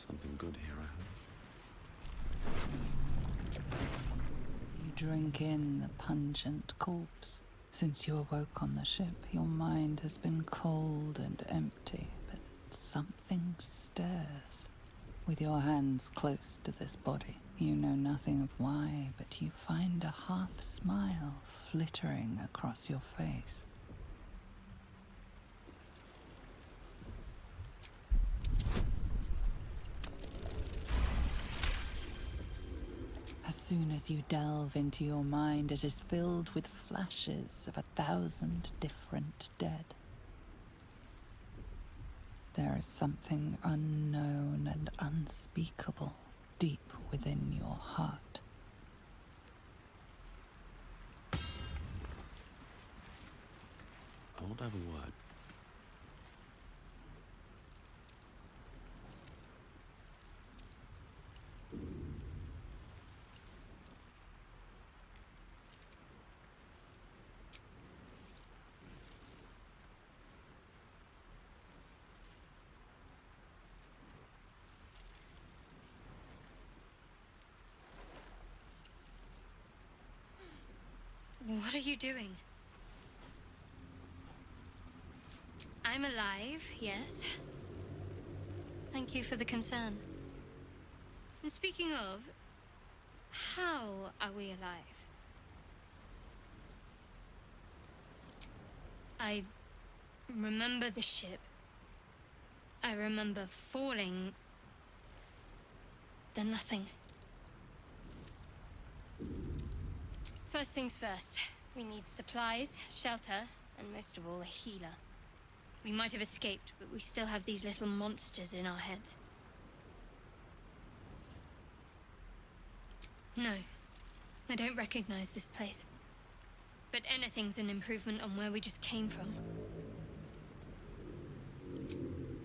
Something good here, I hope. You drink in the pungent corpse. Since you awoke on the ship, your mind has been cold and empty, but something stirs. With your hands close to this body, you know nothing of why, but you find a half smile flittering across your face. As soon as you delve into your mind, it is filled with flashes of 1,000 different dead. There is something unknown and unspeakable deep within your heart. I want to have a word. What are you doing? I'm alive, yes. Thank you for the concern. And speaking of, how are we alive? I remember the ship. I remember falling. Then nothing. First things first, we need supplies, shelter, and most of all, a healer. We might have escaped, but we still have these little monsters in our heads. No, I don't recognize this place. But anything's an improvement on where we just came from.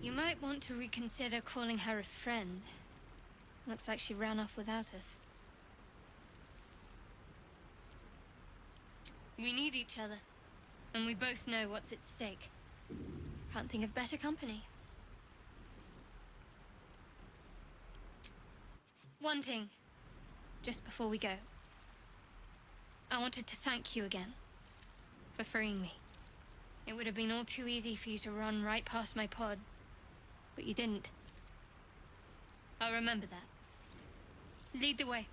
You might want to reconsider calling her a friend. Looks like she ran off without us. We need each other, and we both know what's at stake. Can't think of better company. One thing, just before we go. I wanted to thank you again for freeing me. It would have been all too easy for you to run right past my pod, but you didn't. I'll remember that. Lead the way.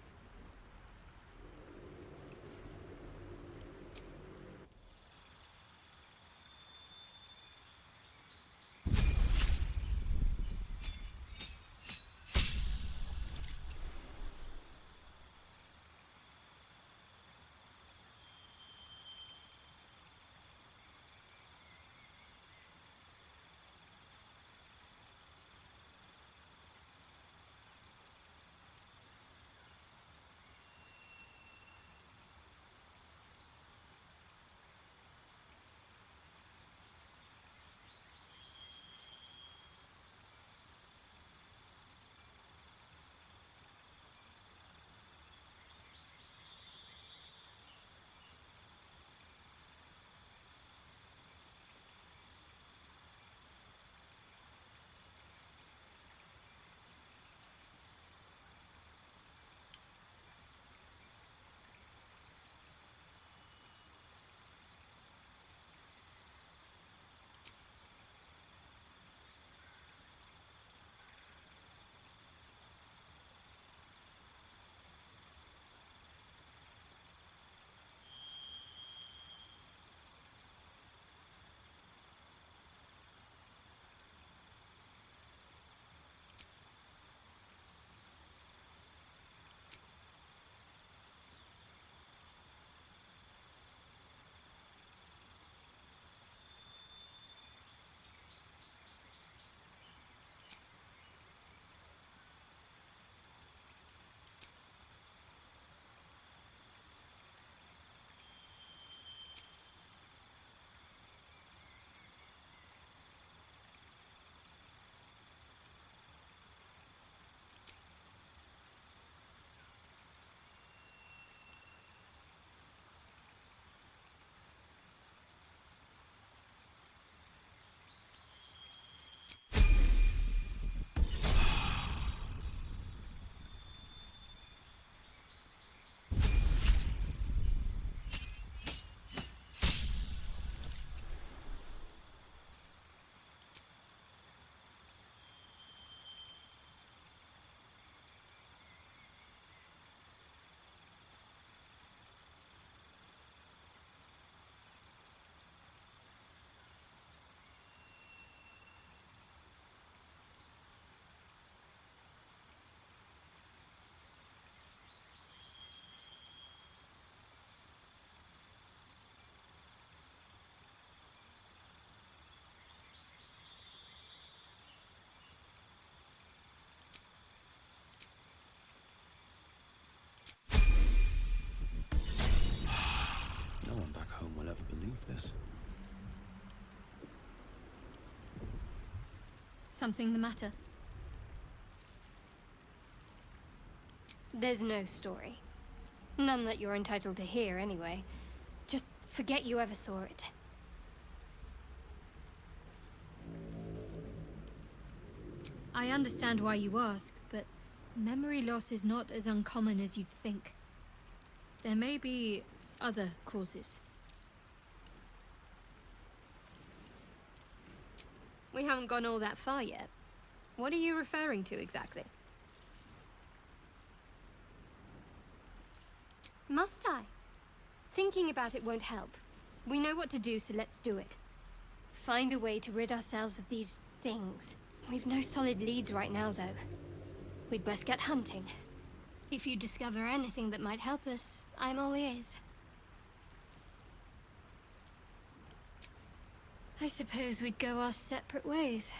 believe this. Something the matter? There's no story. None that you're entitled to hear, anyway. Just forget you ever saw it. I understand why you ask, but memory loss is not as uncommon as you'd think. There may be other causes. We haven't gone all that far yet. What are you referring to exactly? Must I? Thinking about it won't help. We know what to do, so let's do it. Find a way to rid ourselves of these things. We've no solid leads right now, though. We'd best get hunting. If you discover anything that might help us, I'm all ears. I suppose we'd go our separate ways.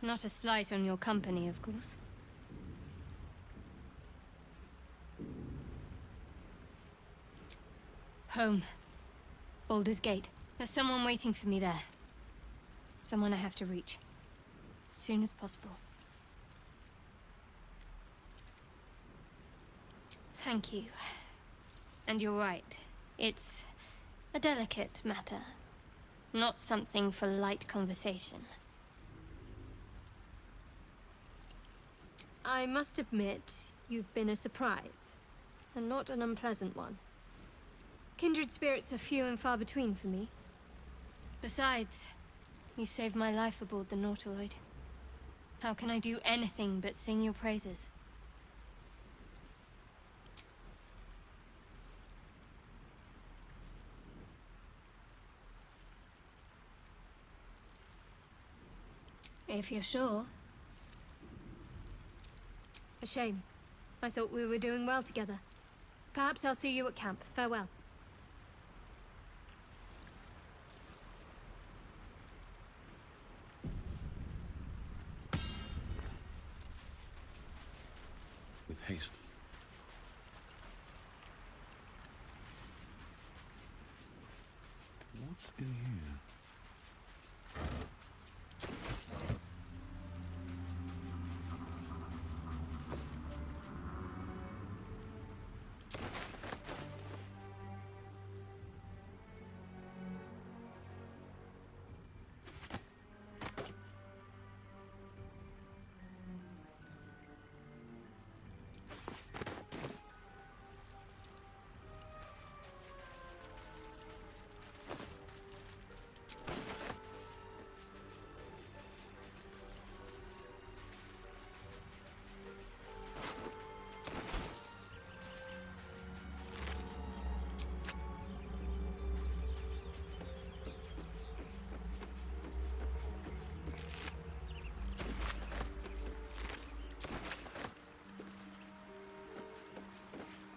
Not a slight on your company, of course. Home. Baldur's Gate. There's someone waiting for me there. Someone I have to reach. As soon as possible. Thank you. And you're right. It's a delicate matter. Not something for light conversation. I must admit, you've been a surprise. And not an unpleasant one. Kindred spirits are few and far between for me. Besides, you saved my life aboard the Nautiloid. How can I do anything but sing your praises? If you're sure. A shame. I thought we were doing well together. Perhaps I'll see you at camp. Farewell. With haste. What's in here?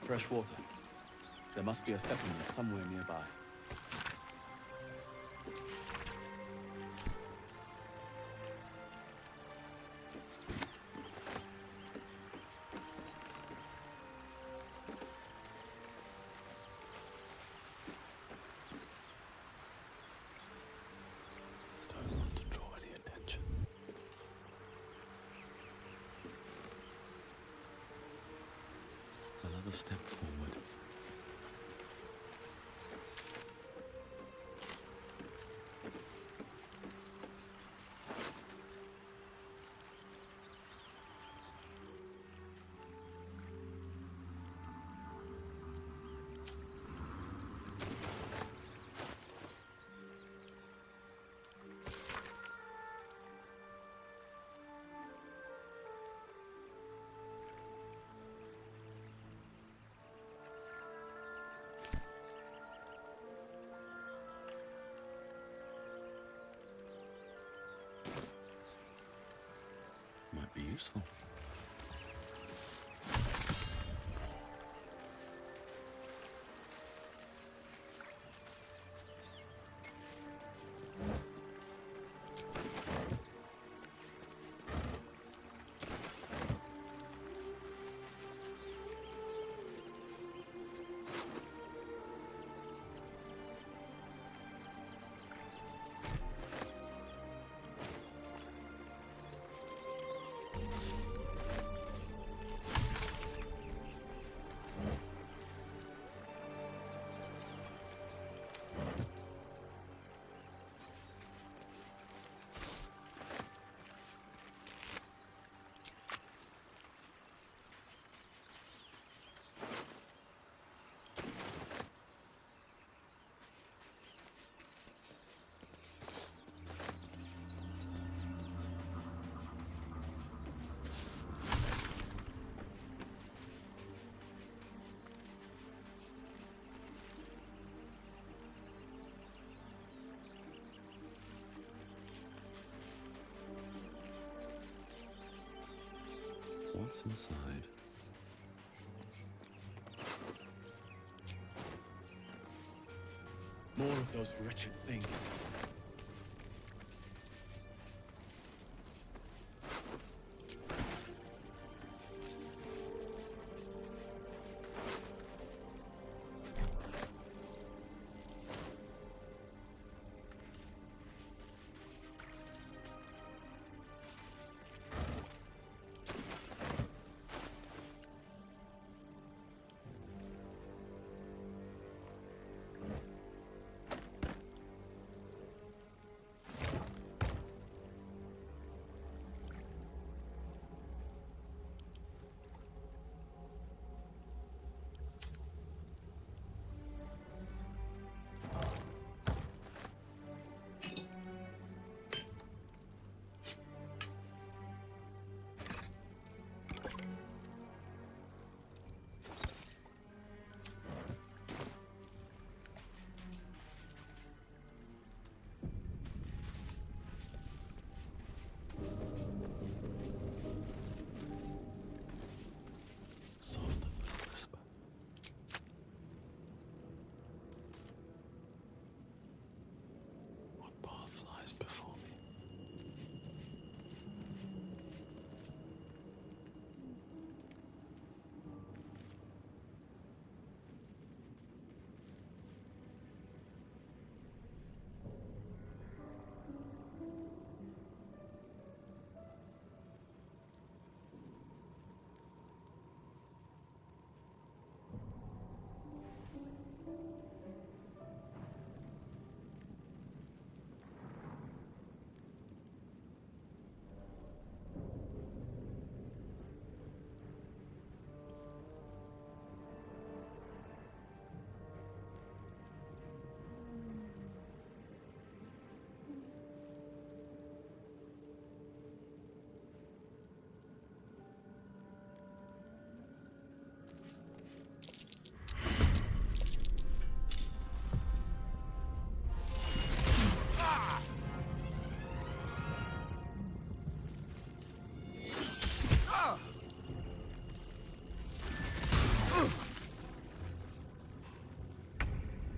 Fresh water. There must be a settlement somewhere nearby. Don't want to draw any attention. Another step forward. Might be useful. What's inside? More of those wretched things. Soft little whisper. What path lies before me?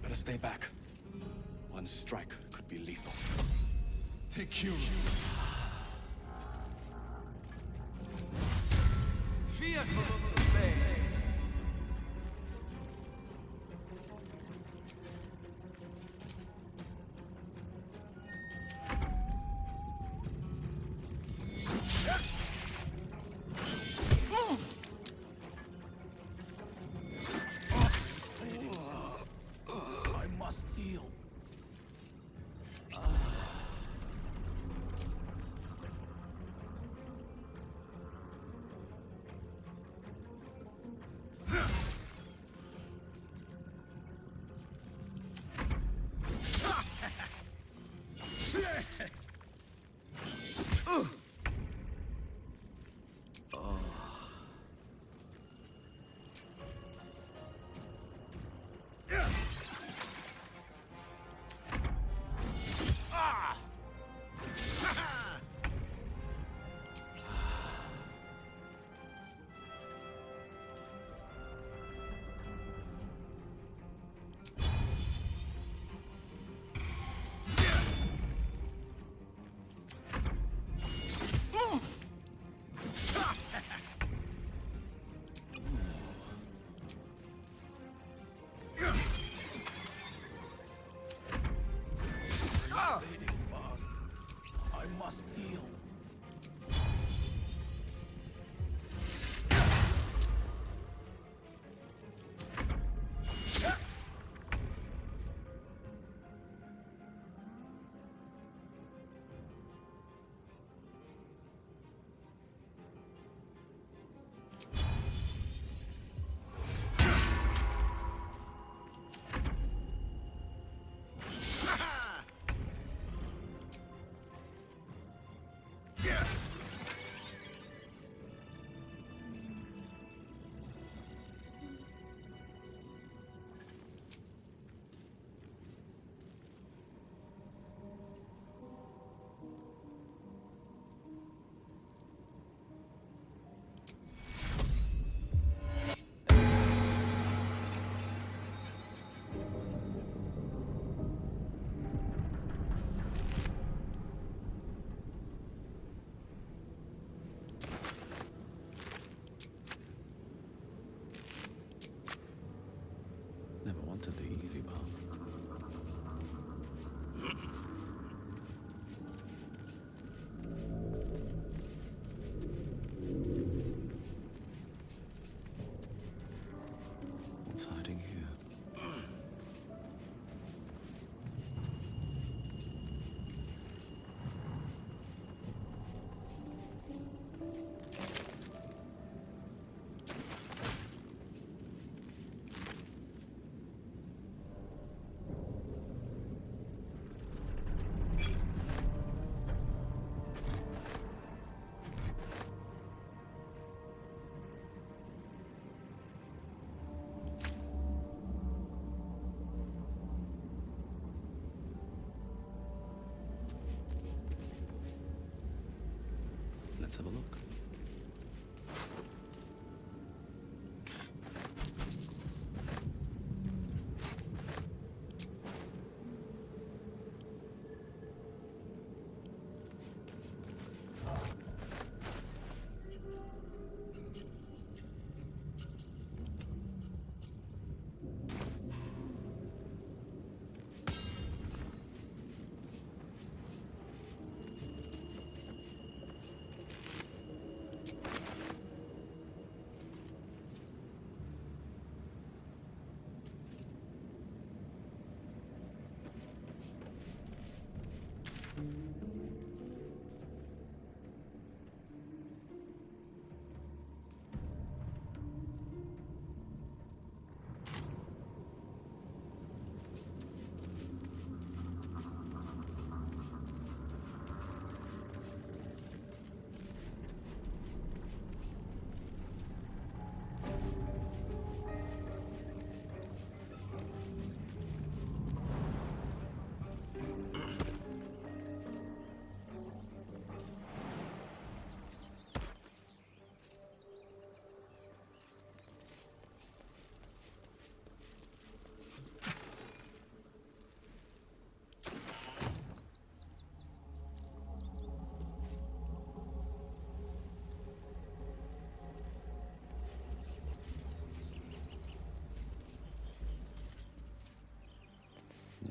Better stay back. One strike could be lethal. Take you. Fearful to stay. I must heal.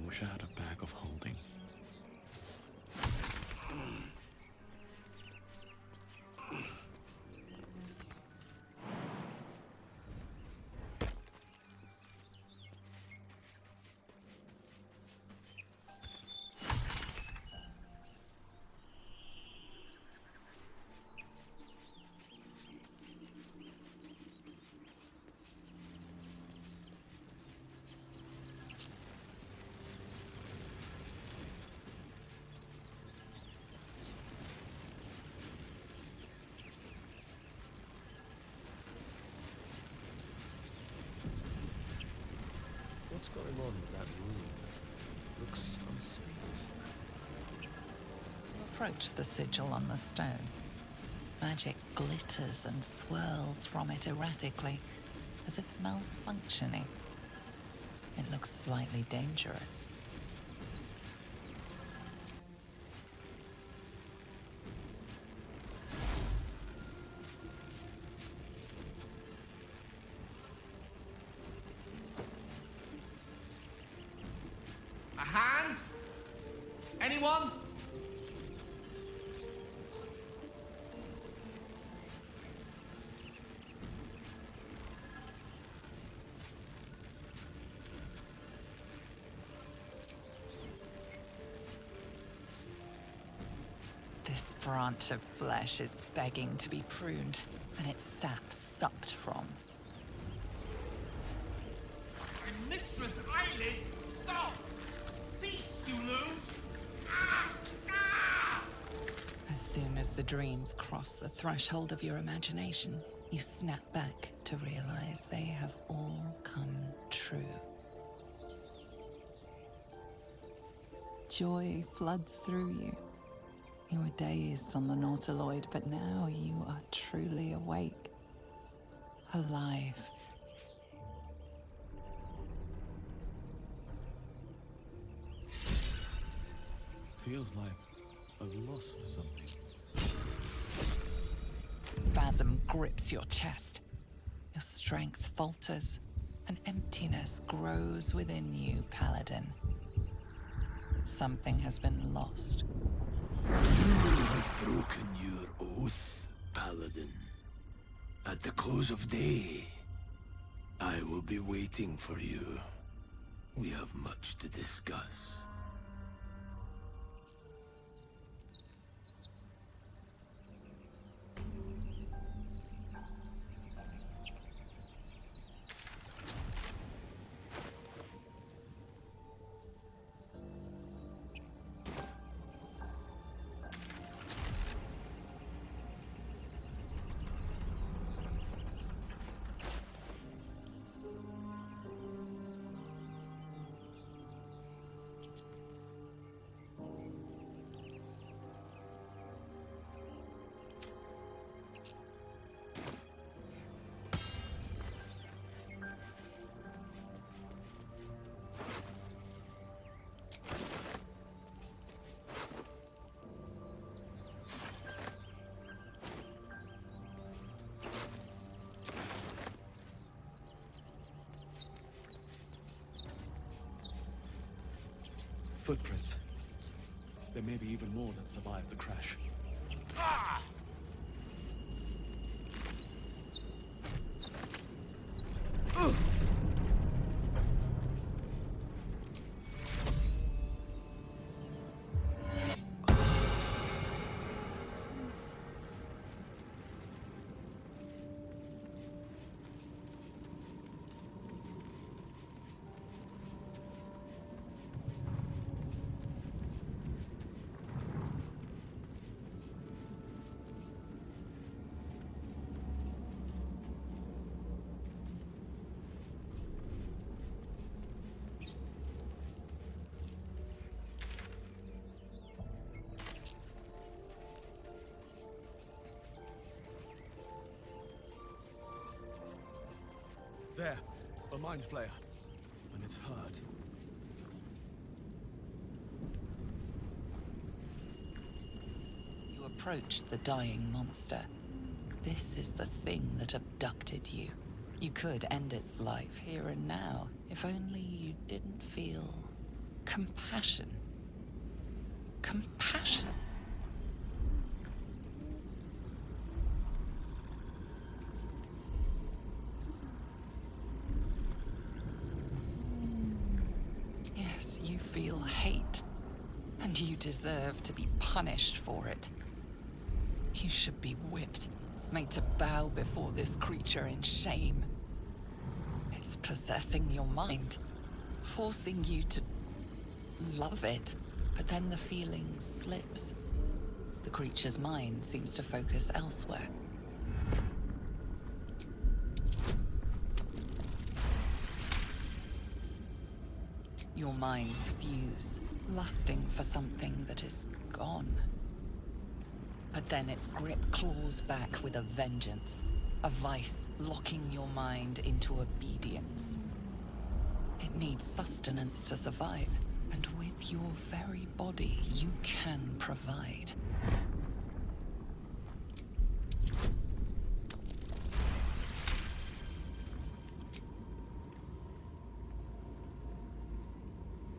wish I had a bag of holding. What's going on with that room? Looks unstable somehow. You approach the sigil on the stone. Magic glitters and swirls from it erratically, as if malfunctioning. It looks slightly dangerous. A hand? Anyone? This branch of flesh is begging to be pruned, and its sap sucked from. Mistress Eyelids, stop! Cease, you loon! Ah! Ah! As soon as the dreams cross the threshold of your imagination, you snap back to realize they have all come true. Joy floods through you. You were dazed on the Nautiloid, but now you are truly awake. Alive. Feels like I've lost something. Spasm grips your chest. Your strength falters. An emptiness grows within you, Paladin. Something has been lost. You have broken your oath, Paladin. At the close of day, I will be waiting for you. We have much to discuss. Footprints. There may be even more that survived the crash. Ah! There, a mind flayer. And it's hurt. You approach the dying monster. This is the thing that abducted you. You could end its life here and now, if only you didn't feel Compassion. Compassion. Yes, you feel hate, and you deserve to be punished for it. You should be whipped, made to bow before this creature in shame. It's possessing your mind, forcing you to love it, but then the feeling slips. The creature's mind seems to focus elsewhere. Your minds fuse, lusting for something that is gone. But then its grip claws back with a vengeance, a vice locking your mind into obedience. It needs sustenance to survive, and with your very body, you can provide.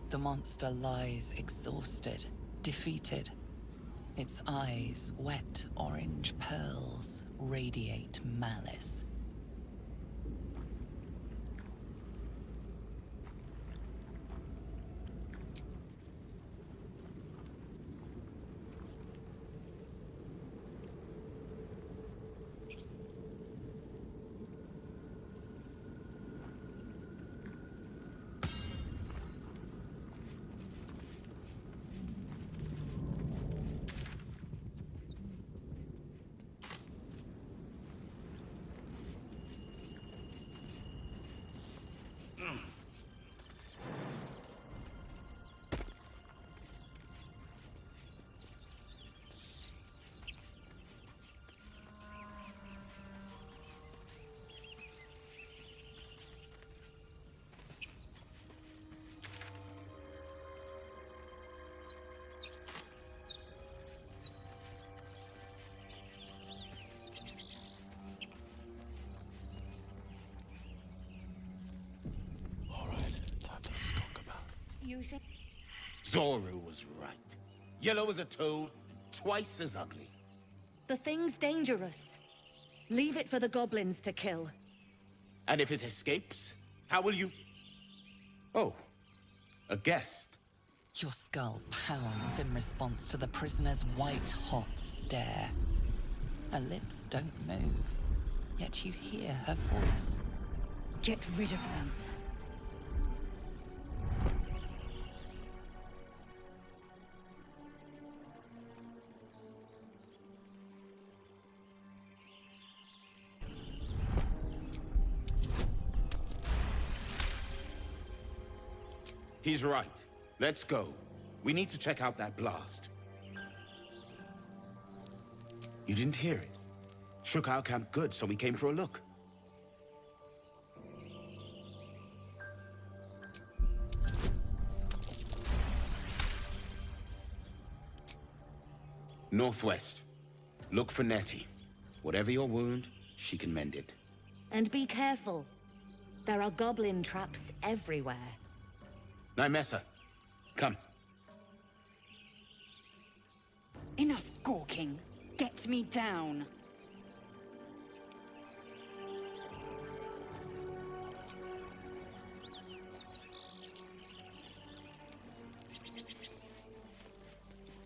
The monster lies exhausted, defeated. Its eyes, wet orange pearls, radiate malice. Zoru was right. Yellow as a toad, twice as ugly. The thing's dangerous. Leave it for the goblins to kill. And if it escapes, how will you... Oh, a guest. Your skull pounds in response to the prisoner's white-hot stare. Her lips don't move, yet you hear her voice. Get rid of them. He's right. Let's go. We need to check out that blast. You didn't hear it? Shook our camp good, so we came for a look. Northwest. Look for Nettie. Whatever your wound, she can mend it. And be careful. There are goblin traps everywhere. Nymessa, come. Enough gawking. Get me down.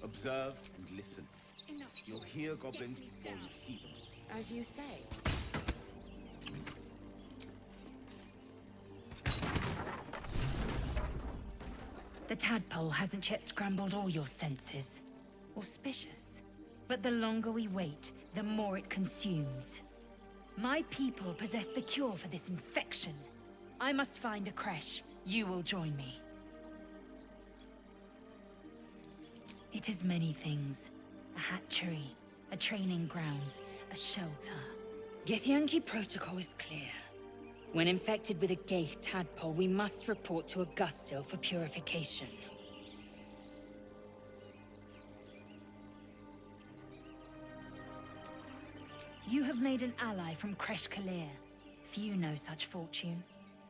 Observe and listen. You'll hear goblins before you see them. As you say. The tadpole hasn't yet scrambled all your senses. Auspicious. But the longer we wait, the more it consumes. My people possess the cure for this infection. I must find a creche. You will join me. It is many things. A hatchery, a training grounds, a shelter. Githyanki protocol is clear. When infected with a Gaith tadpole, we must report to Augustil for purification. You have made an ally from Kresh Kalir. Few know such fortune.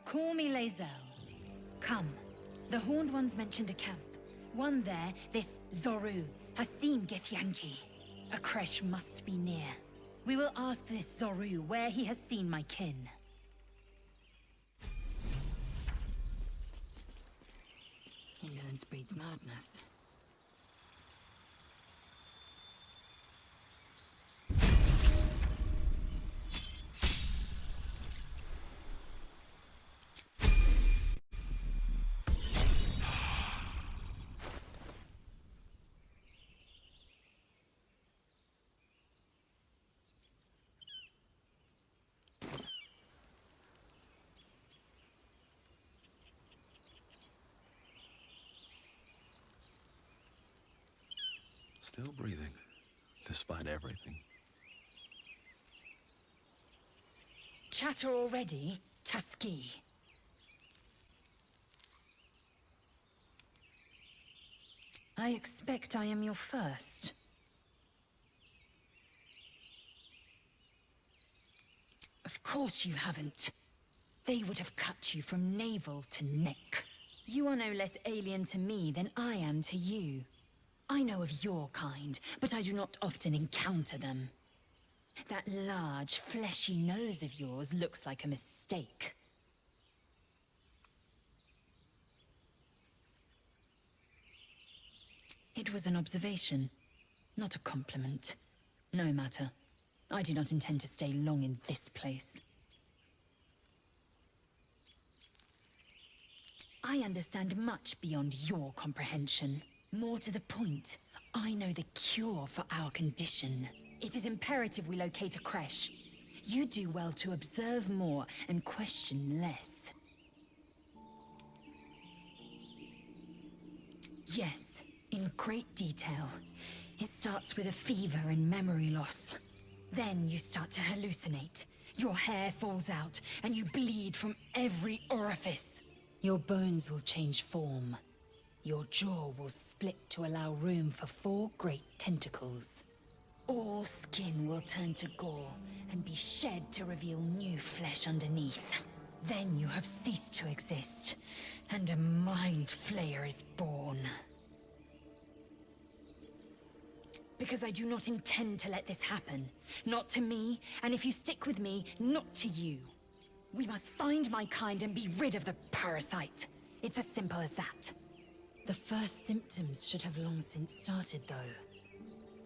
Call me Lae'zel. Come. The Horned Ones mentioned a camp. One there, this Zoru, has seen Githyanki. A creche must be near. We will ask this Zoru where he has seen my kin. Indolence breeds madness. Still breathing, despite everything. Chatter already, Tuskee. I expect I am your first. Of course you haven't. They would have cut you from navel to neck. You are no less alien to me than I am to you. I know of your kind, but I do not often encounter them. That large, fleshy nose of yours looks like a mistake. It was an observation, not a compliment. No matter. I do not intend to stay long in this place. I understand much beyond your comprehension. More to the point, I know the cure for our condition. It is imperative we locate a creche. You do well to observe more and question less. Yes, in great detail. It starts with a fever and memory loss. Then you start to hallucinate. Your hair falls out, and you bleed from every orifice. Your bones will change form. Your jaw will split to allow room for 4 great tentacles. All skin will turn to gore and be shed to reveal new flesh underneath. Then you have ceased to exist, and a mind flayer is born. Because I do not intend to let this happen. Not to me, and if you stick with me, not to you. We must find my kind and be rid of the parasite. It's as simple as that. The first symptoms should have long since started, though.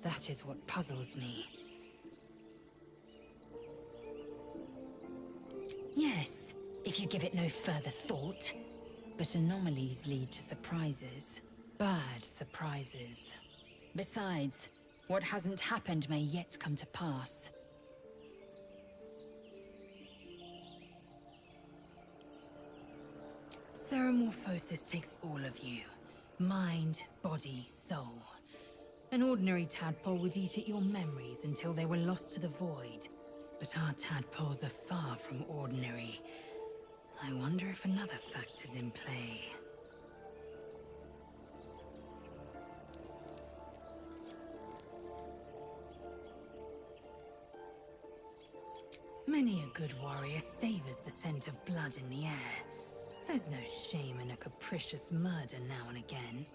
That is what puzzles me. Yes, if you give it no further thought. But anomalies lead to surprises. Bad surprises. Besides, what hasn't happened may yet come to pass. Ceramorphosis takes all of you. Mind, body, soul. An ordinary tadpole would eat at your memories until they were lost to the void. But our tadpoles are far from ordinary. I wonder if another factor's in play. Many a good warrior savors the scent of blood in the air. There's no shame in a capricious murder now and again.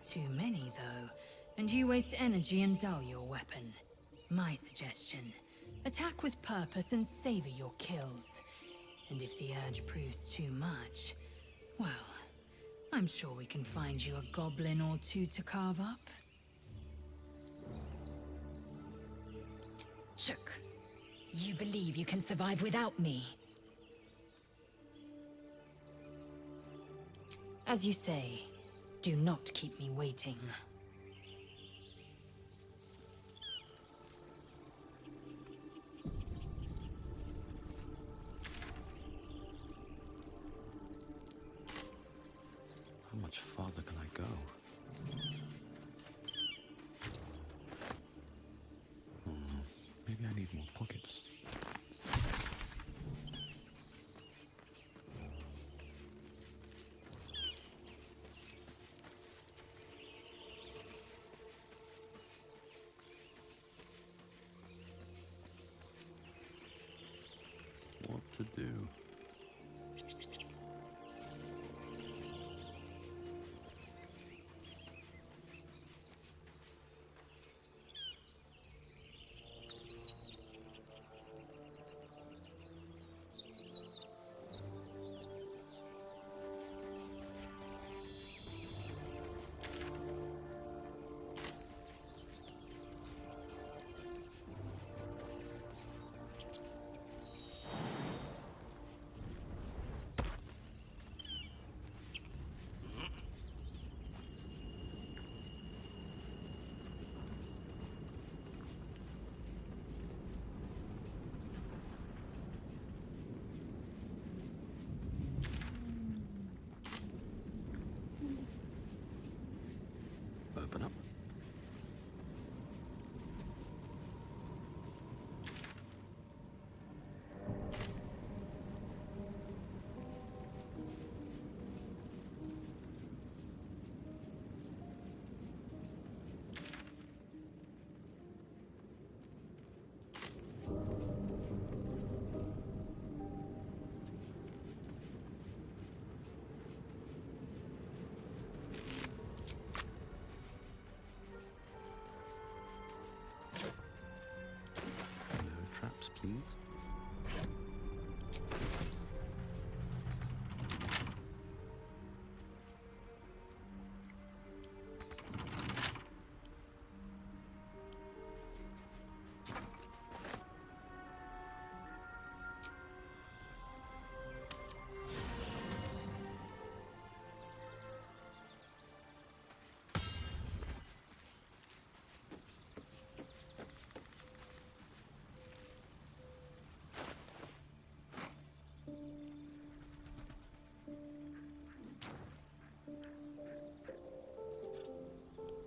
Too many, though, and you waste energy and dull your weapon. My suggestion, attack with purpose and savor your kills. And if the urge proves too much, well, I'm sure we can find you a goblin or two to carve up. Shook, you believe you can survive without me? As you say, do not keep me waiting. How much farther can I go? Maybe I need more pockets. open up. Traps, please.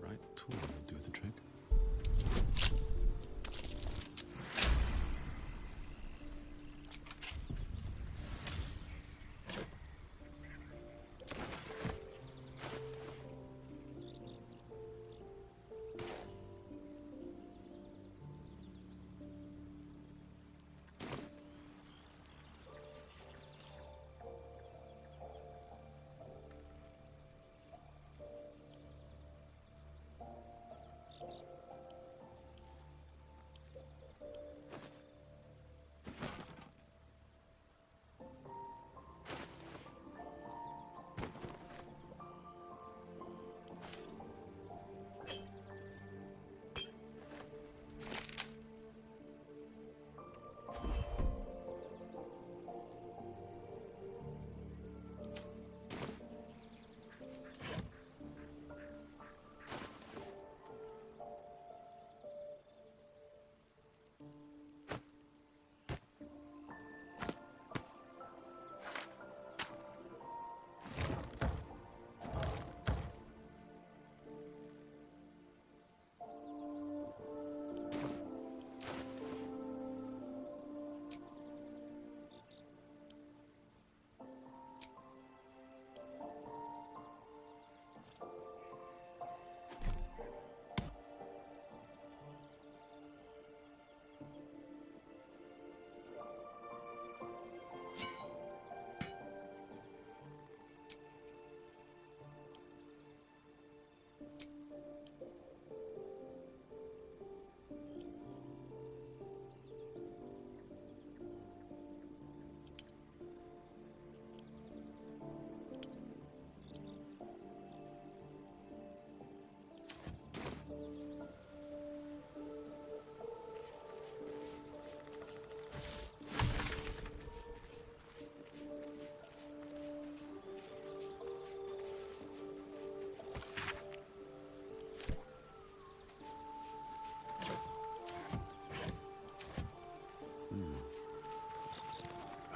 Right tool will do the trick.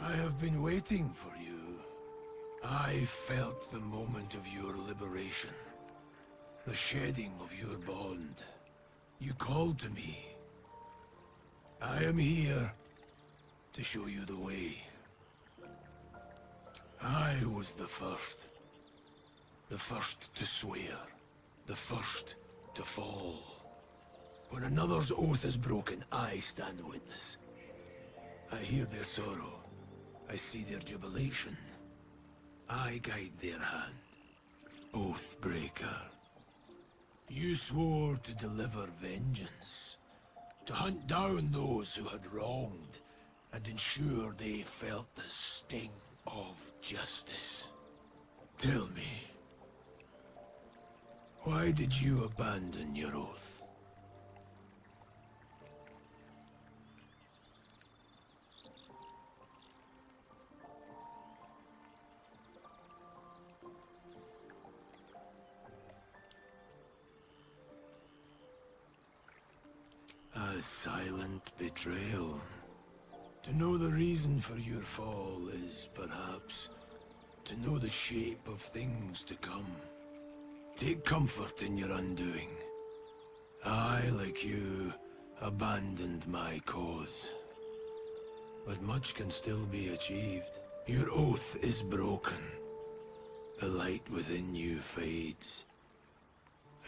I have been waiting for you. I felt the moment of your liberation. The shedding of your bond. You called to me. I am here to show you the way. I was the first. The first to swear. The first to fall. When another's oath is broken, I stand witness. I hear their sorrow. I see their jubilation. I guide their hand. Oathbreaker. You swore to deliver vengeance. To hunt down those who had wronged and ensure they felt the sting of justice. Tell me, why did you abandon your oath? A silent betrayal. To know the reason for your fall is, perhaps, to know the shape of things to come. Take comfort in your undoing. I, like you, abandoned my cause. But much can still be achieved. Your oath is broken. The light within you fades.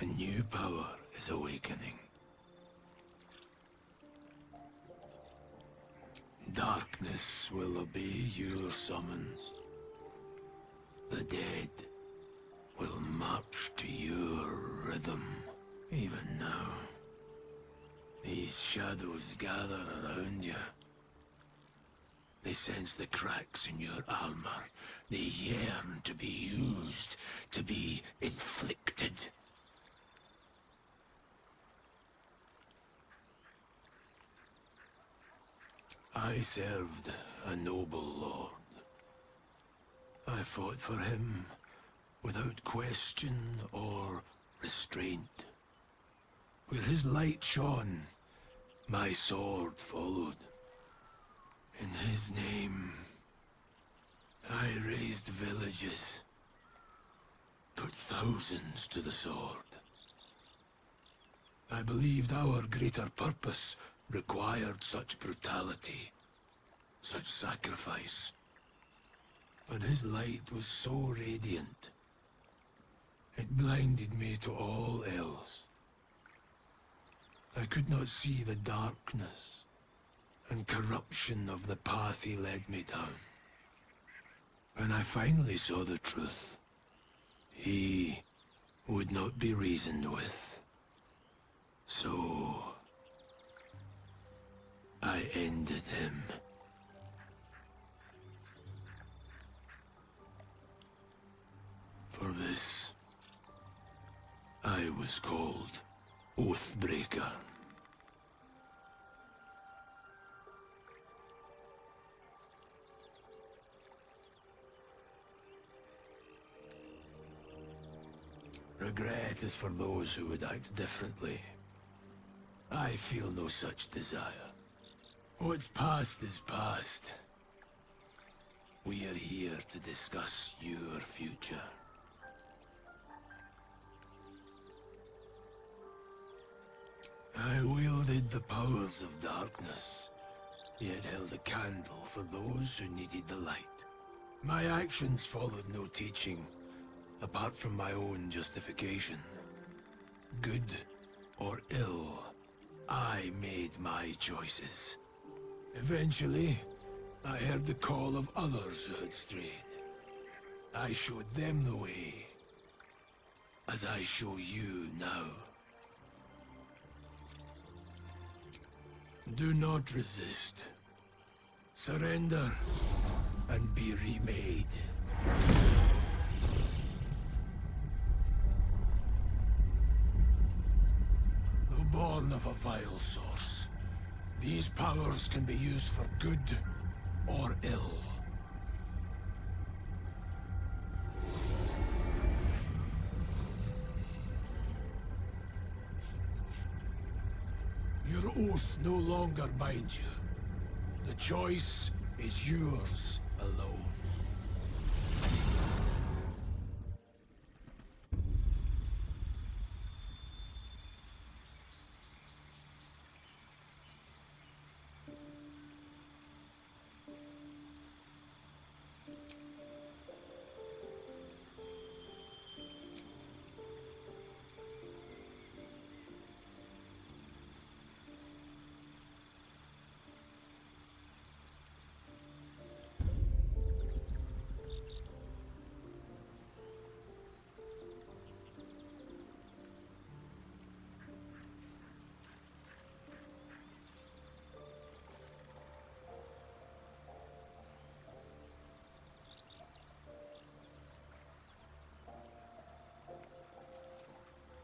A new power is awakening. Darkness will obey your summons. The dead will march to your rhythm. Even now, these shadows gather around you. They sense the cracks in your armor. They yearn to be used, to be inflicted. I served a noble lord. I fought for him without question or restraint. Where his light shone, my sword followed. In his name, I raised villages, put thousands to the sword. I believed our greater purpose required such brutality, such sacrifice. But his light was so radiant, it blinded me to all else. I could not see the darkness and corruption of the path he led me down. When I finally saw the truth, he would not be reasoned with. So I ended him. For this, I was called Oathbreaker. Regret is for those who would act differently. I feel no such desire. What's past is past. We are here to discuss your future. I wielded the powers of darkness, yet held a candle for those who needed the light. My actions followed no teaching, apart from my own justification. Good or ill, I made my choices. Eventually, I heard the call of others who had strayed. I showed them the way, as I show you now. Do not resist. Surrender and be remade. Though born of a vile source, these powers can be used for good or ill. Your oath no longer binds you. The choice is yours alone.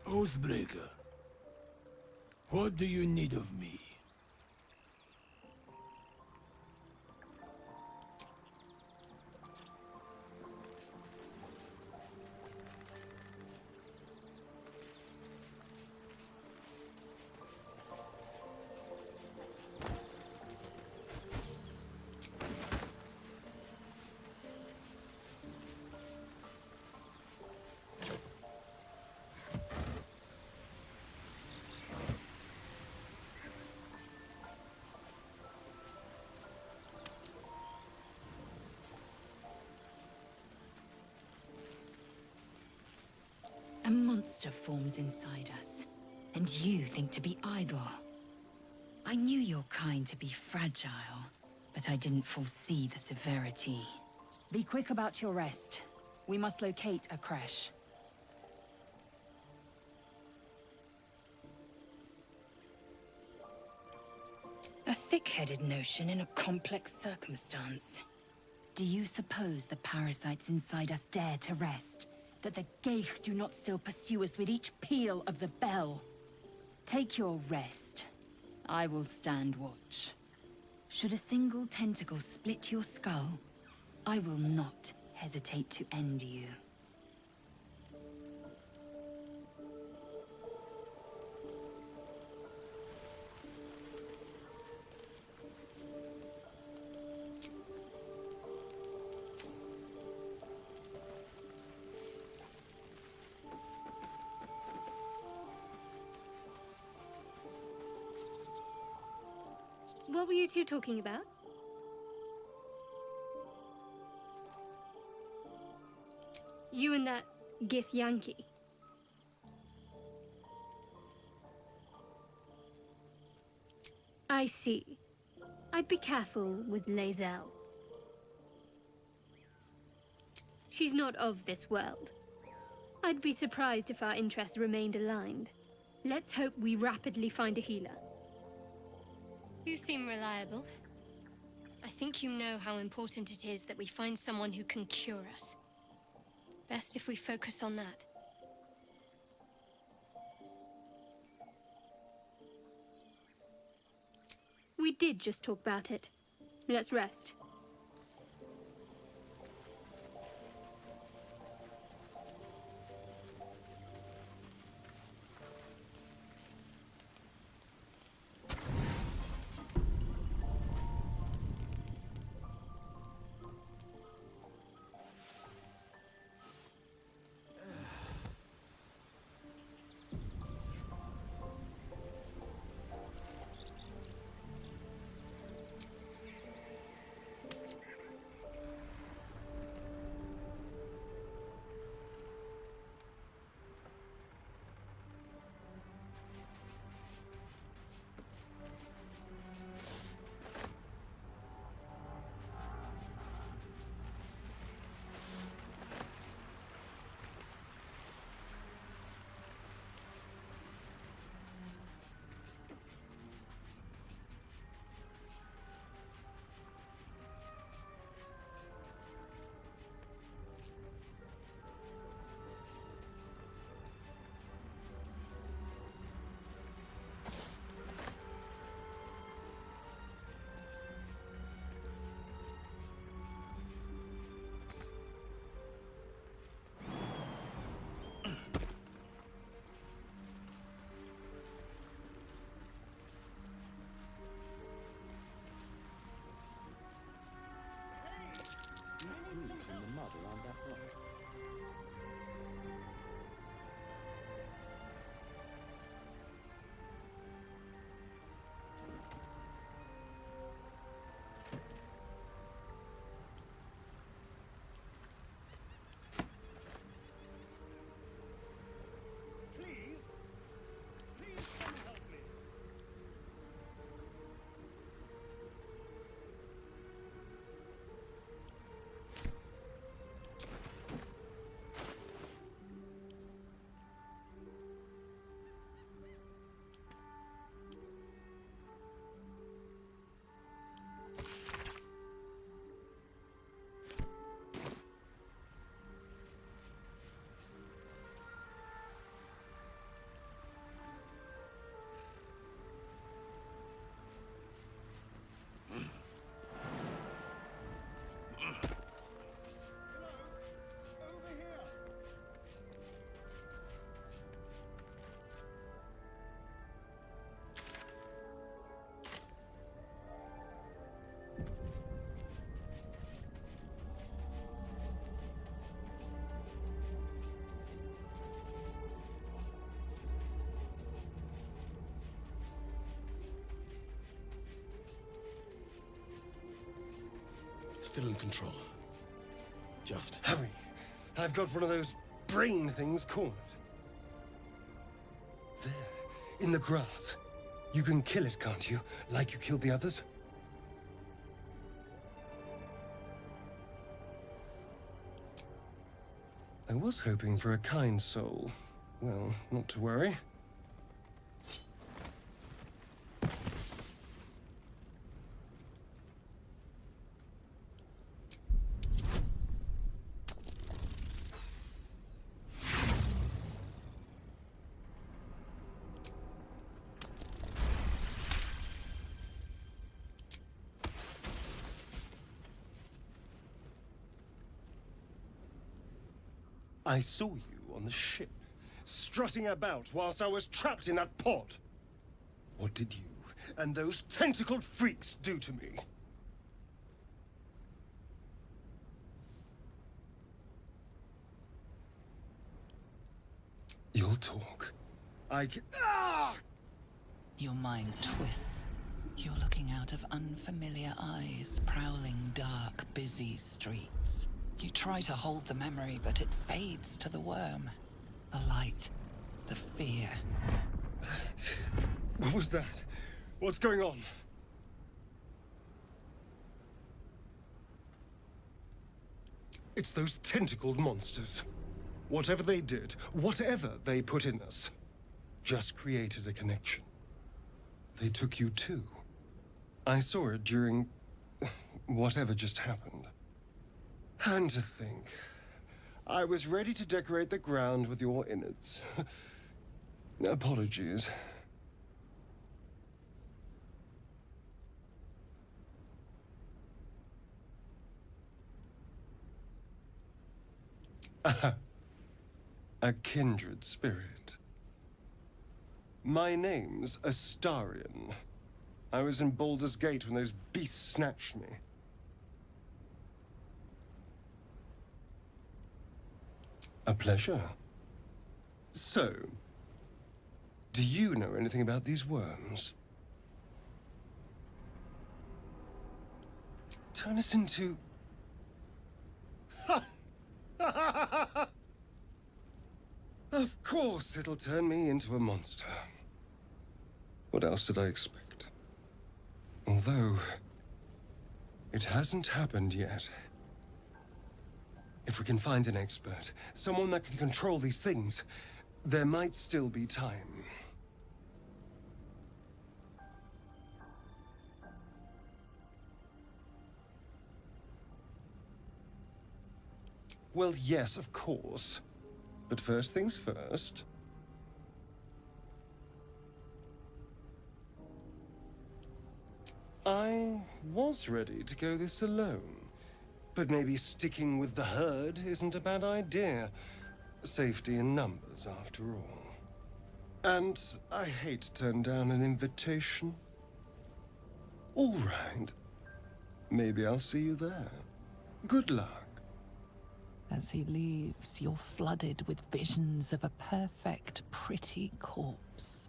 Oathbreaker, what do you need of me? monster forms inside us, and you think to be idle. I knew your kind to be fragile, but I didn't foresee the severity. Be quick about your rest. We must locate a crash. A thick-headed notion in a complex circumstance. Do you suppose the parasites inside us dare to rest? That the Geich do not still pursue us with each peal of the bell? Take your rest. I will stand watch. Should a single tentacle split your skull, I will not hesitate to end you. What were you two talking about? You and that Gith Yankee. I see. I'd be careful with Lae'zel. She's not of this world. I'd be surprised if our interests remained aligned. Let's hope we rapidly find a healer. You seem reliable. I think you know how important it is that we find someone who can cure us. Best if we focus on that. We did just talk about it. Let's rest. Grooves in the mud around that rock. Still in control. Just. Have we? I've got one of those brain things cornered. There, in the grass. You can kill it, can't you? Like you killed the others? I was hoping for a kind soul. Well, not to worry. I saw you on the ship, strutting about whilst I was trapped in that pod. What did you and those tentacled freaks do to me? You'll talk. Ah! Your mind twists. You're looking out of unfamiliar eyes, prowling dark, busy streets. You try to hold the memory, but it fades to the worm. The light, the fear. What was that? What's going on? It's those tentacled monsters. Whatever they did, whatever they put in us, just created a connection. They took you too. I saw it during whatever just happened. And to think, I was ready to decorate the ground with your innards. Apologies. A kindred spirit. My name's Astarion. I was in Baldur's Gate when those beasts snatched me. A pleasure. So, do you know anything about these worms? Turn us into... Of course it'll turn me into a monster. What else did I expect? Although, it hasn't happened yet. If we can find an expert, someone that can control these things, there might still be time. Well, yes, of course. But first things first. I was ready to go this alone. But maybe sticking with the herd isn't a bad idea. Safety in numbers, after all. And I hate to turn down an invitation. All right. Maybe I'll see you there. Good luck. As he leaves, you're flooded with visions of a perfect, pretty corpse.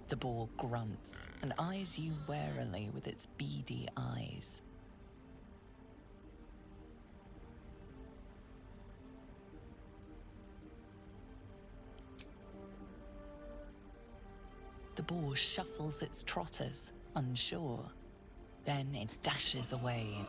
The boar grunts and eyes you warily with its beady eyes. The boar shuffles its trotters, unsure. Then it dashes away.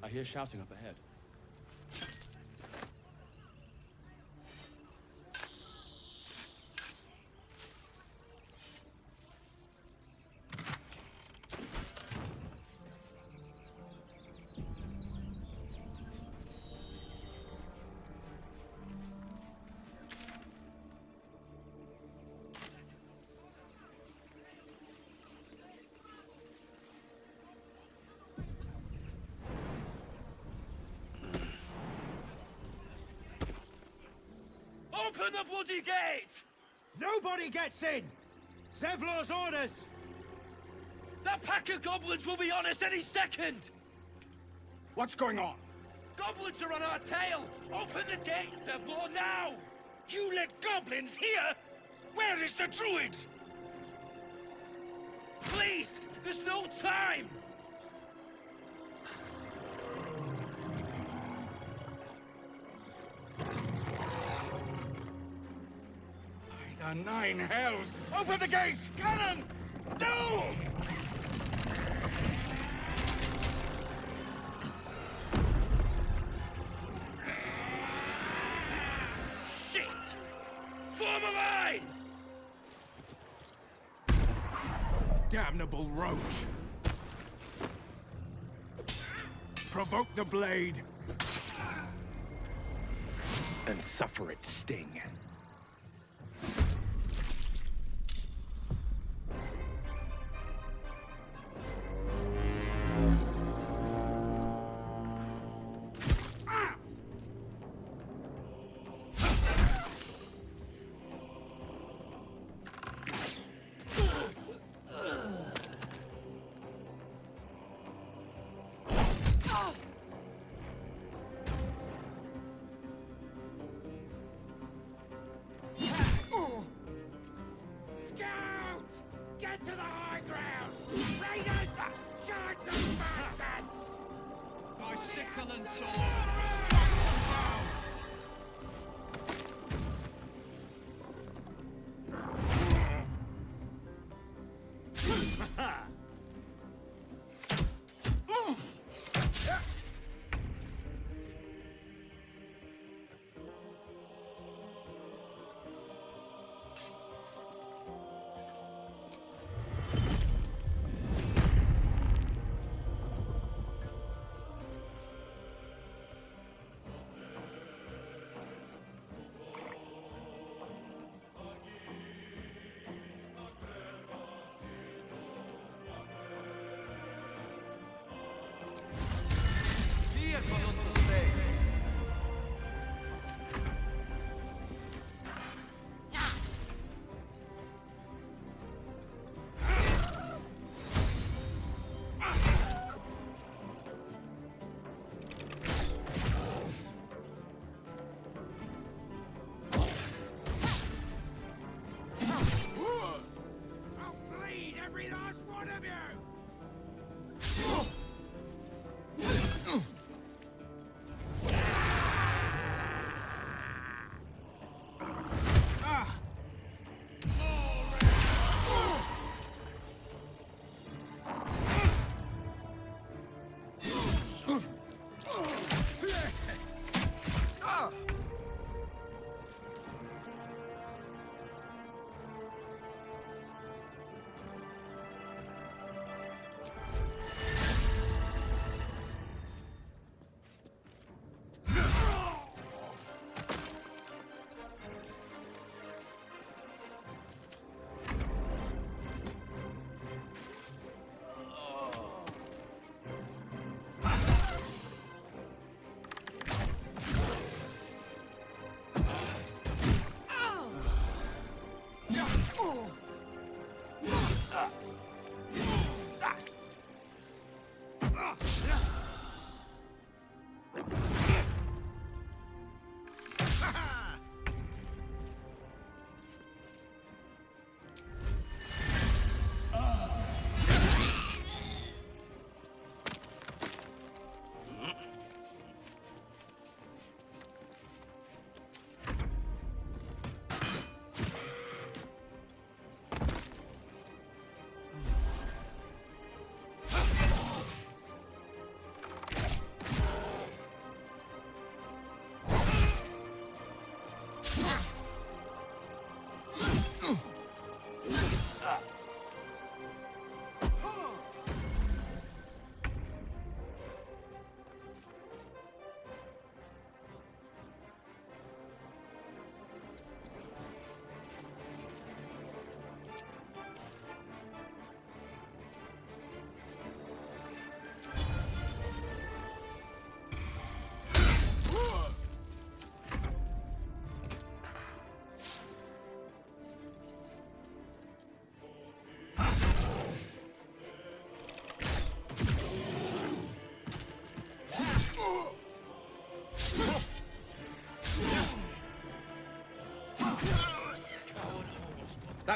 I hear shouting up ahead. Open the bloody gate! Nobody gets in! Zevlor's orders! That pack of goblins will be on us any second! What's going on? Goblins are on our tail! Open the gate, Zevlor, now! You let goblins here? Where is the druid? Please! There's no time! By the nine hells! Open the gates! Cannon! No! Shit! Form a line! Damnable roach! Provoke the blade! And suffer its sting. Get to the high ground! Raiders! Charge those bastards! My sickle and sword!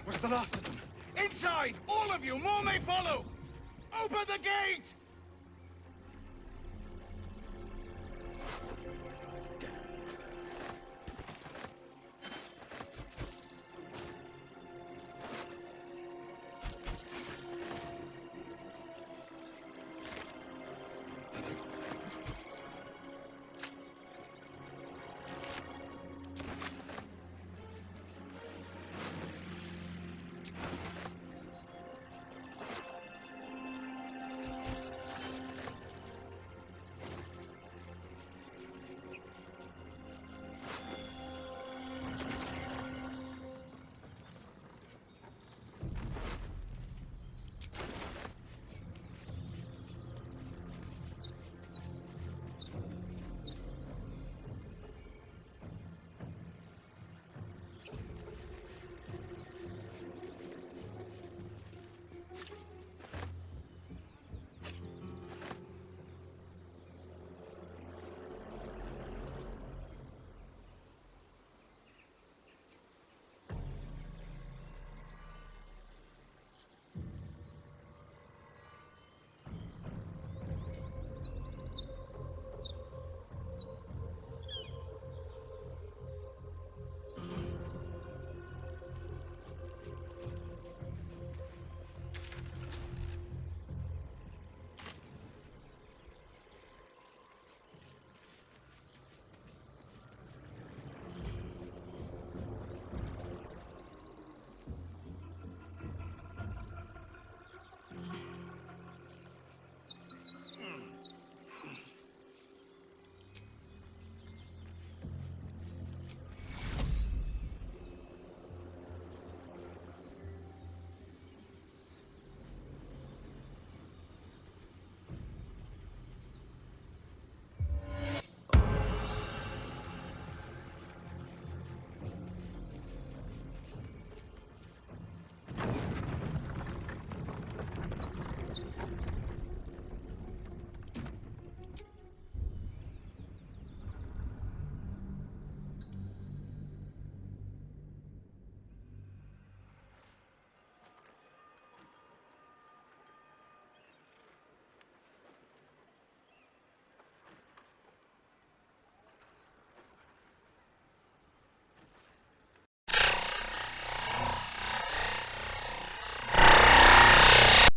was the last of them. Inside! All of you! More may follow! Open the gate!